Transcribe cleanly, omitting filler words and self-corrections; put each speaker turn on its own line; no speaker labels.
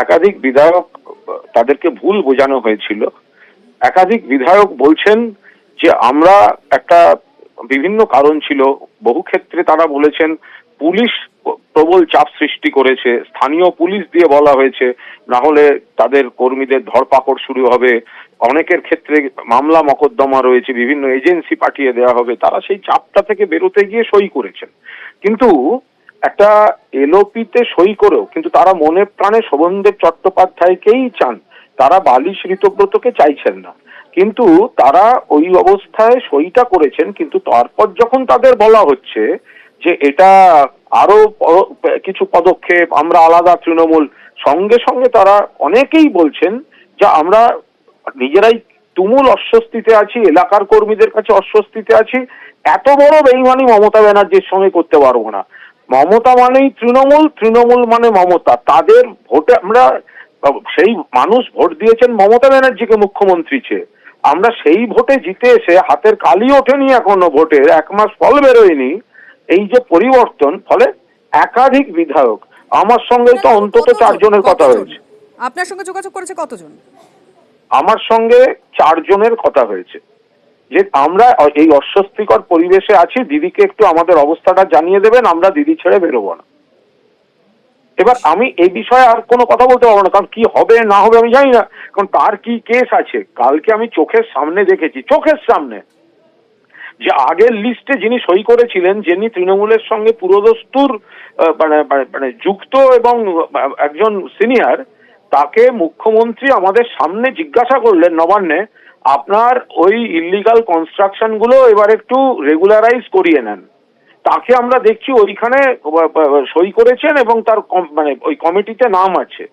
একাধিক বিধায়ক তাদেরকে ভুল বোঝানো হয়েছিল। একাধিক বিধায়ক বলছেন যে আমরা একটা বিভিন্ন কারণ ছিল, বহু ক্ষেত্রে তারা বলেছেন পুলিশ প্রবল চাপ সৃষ্টি করেছে, স্থানীয় পুলিশ দিয়ে বলা হয়েছে না হলে তাদের কর্মীদের ধরপাকড় শুরু হবে, অনেকের ক্ষেত্রে মামলা মকদ্দমা রয়েছে, বিভিন্ন এজেন্সি পাঠিয়ে দেওয়া হবে। তারা সেই চাপটা থেকে বেরোতে গিয়ে সই করেছেন, কিন্তু একটা এলওপিতে সই করেও কিন্তু তারা মনে প্রাণে শোভনদেব চট্টোপাধ্যায়কেই চান, তারা বালিশ ঋতব্রতকে চাইছেন না। কিন্তু তারা ওই অবস্থায় সইটা করেছেন, কিন্তু তারপর যখন তাদের বলা হচ্ছে যে এটা আরো কিছু পদক্ষেপ, আমরা আলাদা তৃণমূল, সঙ্গে সঙ্গে তারা অনেকেই বলছেন যে আমরা নিজেরাই তুমুল অস্বস্তিতে আছি, এলাকার কর্মীদের কাছে অস্বস্তিতে আছি, এত বড় বেইমানি মমতা ব্যানার্জির সঙ্গে করতে পারবো না। মমতা মানেই তৃণমূল, তৃণমূল মানে মমতা। তাদের ভোটে আমরা, সেই মানুষ ভোট দিয়েছেন মমতা ব্যানার্জিকে মুখ্যমন্ত্রী চেয়ে, আমরা সেই ভোটে জিতে এসে হাতের কালি ওঠেনি এখনো, ভোটের 1 মাস ফল বেরোয়নি, এই যে পরিবর্তন, ফলে একাধিক বিধায়ক, আমার সঙ্গে তো অন্তত 4 জনের কথা হয়েছে।
আপনার সঙ্গে যোগাযোগ করেছে কতজন?
আমার সঙ্গে 4 জনের কথা হয়েছে যে আমরা এই অস্বস্তিকর পরিবেশে আছি, দিদিকে একটু আমাদের অবস্থাটা জানিয়ে দেবেন, আমরা দিদি ছেড়ে বেরোবো না। এবার আমি এই বিষয়ে আর কোনো কথা বলতে পারবো না, কারণ কি হবে না হবে আমি জানি না, কারণ তার কি কেস আছে। কালকে আমি চোখের সামনে দেখেছি, চোখের সামনে, যে আগের লিস্টে যিনি সই করেছিলেন, যিনি তৃণমূলের সঙ্গে পুরোদস্তুর মানে যুক্ত এবং একজন সিনিয়র, তাকে মুখ্যমন্ত্রী আমাদের সামনে জিজ্ঞাসা করলেন নবান্নে, আপনার ওই ইল্লিগাল কনস্ট্রাকশন গুলো এবার একটু রেগুলারাইজ করিয়ে নেন। তাকে আমরা দেখছি ওইখানে সই করেছেন এবং তার মানে ওই কমিটিতে নাম আছে।